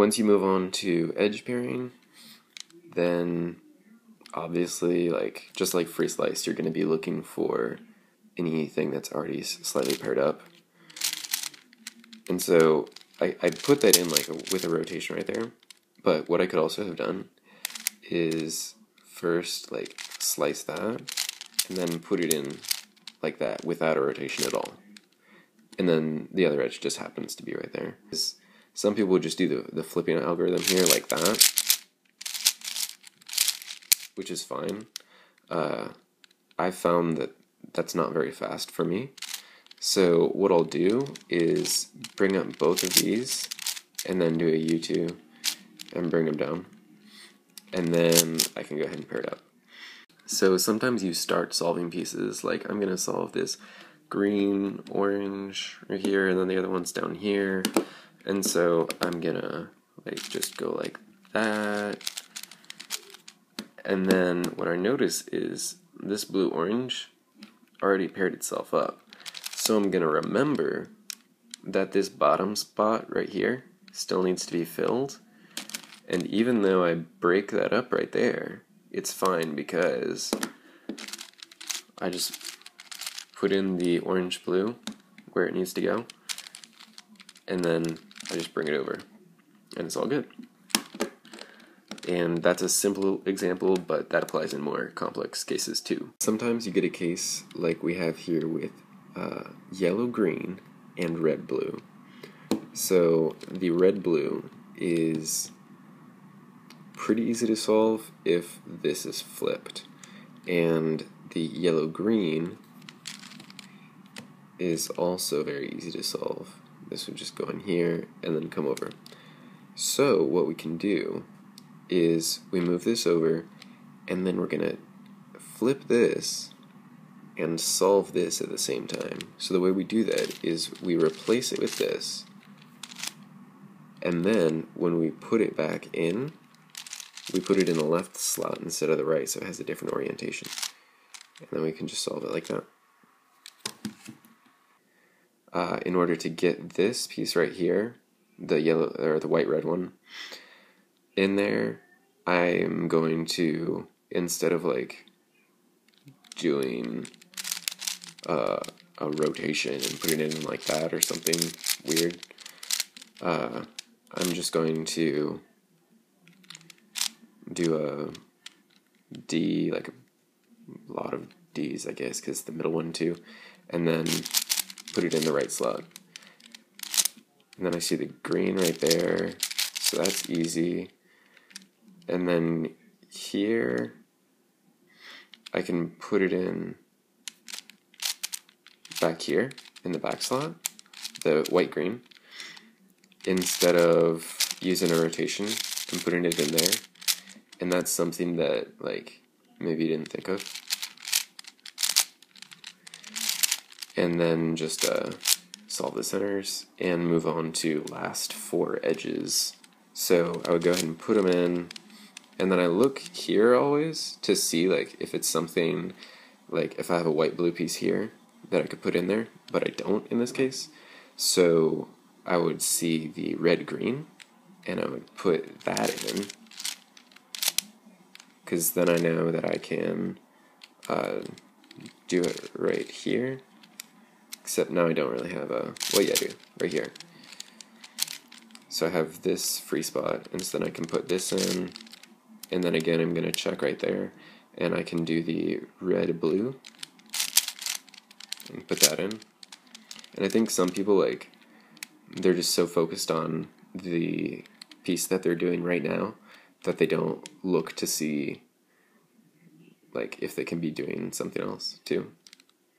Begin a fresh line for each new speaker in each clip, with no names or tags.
once you move on to edge pairing, then obviously, like just like free slice, you're going to be looking for anything that's already slightly paired up. And so I put that in like with a rotation right there. But what I could also have done is first like slice that and then put it in like that without a rotation at all. And then the other edge just happens to be right there. Some people just do the flipping algorithm here like that, which is fine. I found that that's not very fast for me. So what I'll do is bring up both of these and then do a U2 and bring them down. And then I can go ahead and pair it up. So sometimes you start solving pieces, like I'm going to solve this green, orange right here, and then the other one's down here. And so I'm going to like just go like that. And then what I notice is this blue-orange already paired itself up. So I'm going to remember that this bottom spot right here still needs to be filled. And even though I break that up right there, it's fine because I just put in the orange-blue where it needs to go, and then I just bring it over, and it's all good. And that's a simple example, but that applies in more complex cases too. Sometimes you get a case like we have here with yellow-green and red-blue. So the red-blue is pretty easy to solve if this is flipped, and the yellow-green is also very easy to solve. This would just go in here and then come over. So what we can do is we move this over, and then we're gonna flip this and solve this at the same time. So the way we do that is we replace it with this, and then when we put it back in, we put it in the left slot instead of the right, so it has a different orientation. And then we can just solve it like that. In order to get this piece right here, the yellow or the white-red one, in there, I'm going to, instead of like doing a rotation and putting it in like that or something weird, I'm just going to do a D, like a lot of D's, I guess, because the middle one too, and then put it in the right slot. And then I see the green right there, so that's easy. And then here, I can put it in back here in the back slot, the white-green, instead of using a rotation and putting it in there. And that's something that, like, maybe you didn't think of. And then just solve the centers and move on to last 4 edges. So I would go ahead and put them in, and then I look here always to see like if it's something, like if I have a white-blue piece here that I could put in there, but I don't in this case. So I would see the red-green, and I would put that in, because then I know that I can do it right here. Except now I don't really have a, well yeah I do, right here. So I have this free spot, and so then I can put this in, and then again I'm going to check right there, and I can do the red-blue, and put that in. And I think some people, like, they're just so focused on the piece that they're doing right now that they don't look to see, like, if they can be doing something else too.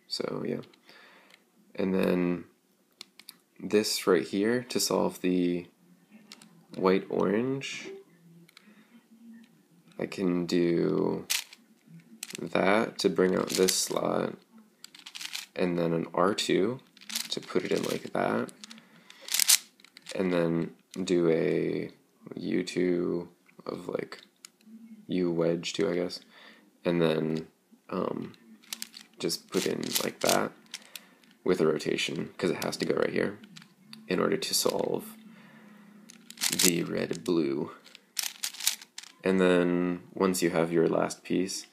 So yeah. And then this right here to solve the white-orange, I can do that to bring out this slot, and then an R2 to put it in like that, and then do a U2 of like U wedge too, I guess, and then just put in like that with a rotation, because it has to go right here in order to solve the red blue. And then once you have your last piece,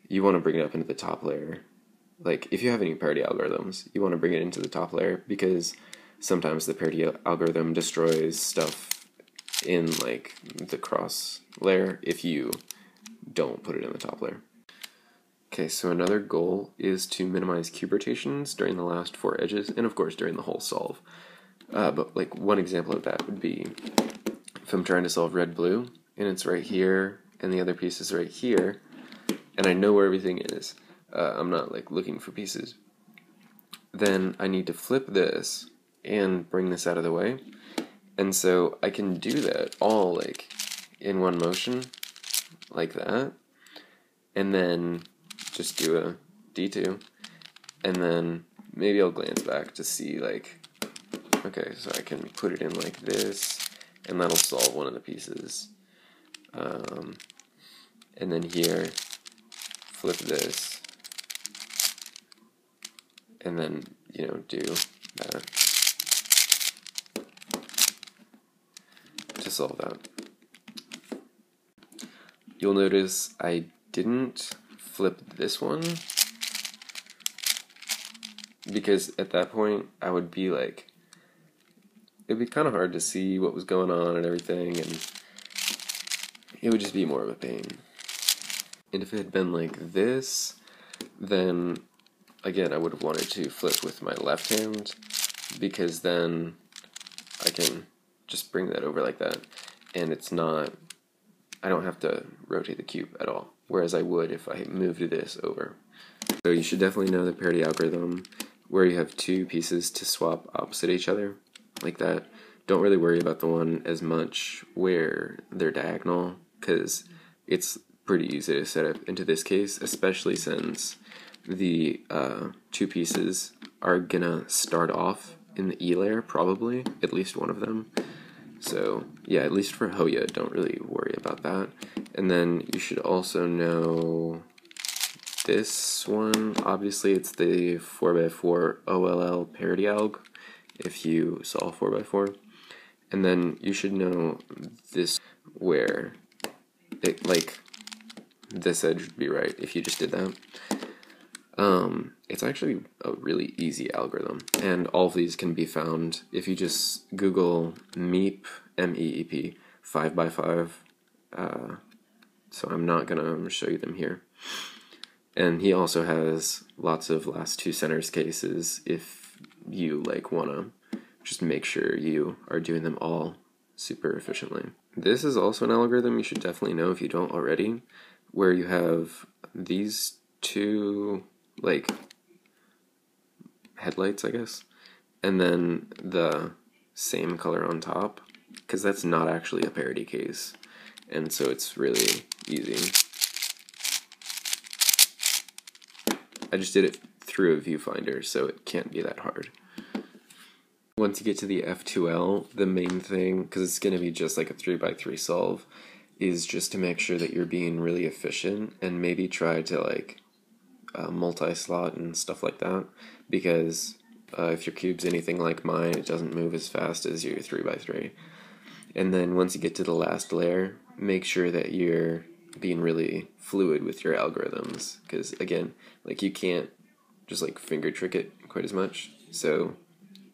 you want to bring it up into the top layer. Like, if you have any parity algorithms, you want to bring it into the top layer, because sometimes the parity algorithm destroys stuff in, like, the cross layer if you don't put it in the top layer. Okay, so another goal is to minimize cube rotations during the last 4 edges, and of course during the whole solve. But like one example of that would be if I'm trying to solve red-blue, and it's right here, and the other piece is right here, and I know where everything is. I'm not like looking for pieces. Then I need to flip this and bring this out of the way, and so I can do that all like in one motion, like that, and then just do a D2, and then maybe I'll glance back to see like, okay, so I can put it in like this, and that'll solve one of the pieces. And then here, flip this, and then, you know, do that to solve that. You'll notice I didn't flip this one, because at that point I would be like, it'd be kind of hard to see what was going on and everything, and it would just be more of a pain. And if it had been like this, then again I would have wanted to flip with my left hand, because then I can just bring that over like that, and it's not, I don't have to rotate the cube at all, whereas I would if I moved this over. So you should definitely know the parity algorithm where you have 2 pieces to swap opposite each other, like that. Don't really worry about the one as much where they're diagonal, because it's pretty easy to set up into this case, especially since the 2 pieces are gonna start off in the E layer, probably, at least one of them. So yeah, at least for Hoya, don't really worry about that. And then you should also know this one. Obviously it's the 4x4 OLL parity alg if you solve 4x4. And then you should know this, where it, like, this edge would be right if you just did that. It's actually a really easy algorithm, and all of these can be found if you just Google MEEP, M-E-E-P, 5x5. So I'm not gonna show you them here. And he also has lots of last 2 centers cases if you like wanna just make sure you are doing them all super efficiently. This is also an algorithm you should definitely know if you don't already, where you have these 2 like headlights, I guess, and then the same color on top, because that's not actually a parity case, and so it's really easy. I just did it through a viewfinder, so it can't be that hard. Once you get to the F2L, the main thing, because it's going to be just like a 3x3 solve, is just to make sure that you're being really efficient, and maybe try to like multi-slot and stuff like that, because if your cube's anything like mine, it doesn't move as fast as your 3x3. And then once you get to the last layer, make sure that you're being really fluid with your algorithms, because again, like, you can't just like finger trick it quite as much, so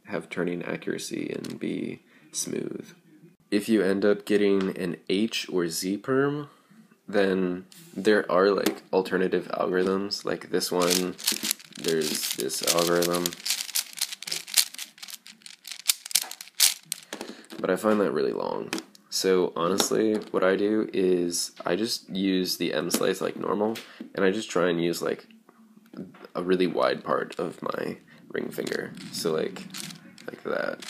have turning accuracy and be smooth. If you end up getting an H or Z perm, then there are like alternative algorithms, like this one. There's this algorithm, but I find that really long. So honestly, what I do is I just use the M slice like normal, and I just try and use like a really wide part of my ring finger. So like that.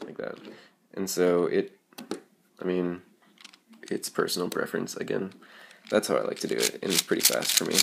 Like that. And so I mean, it's personal preference again. That's how I like to do it, and it's pretty fast for me.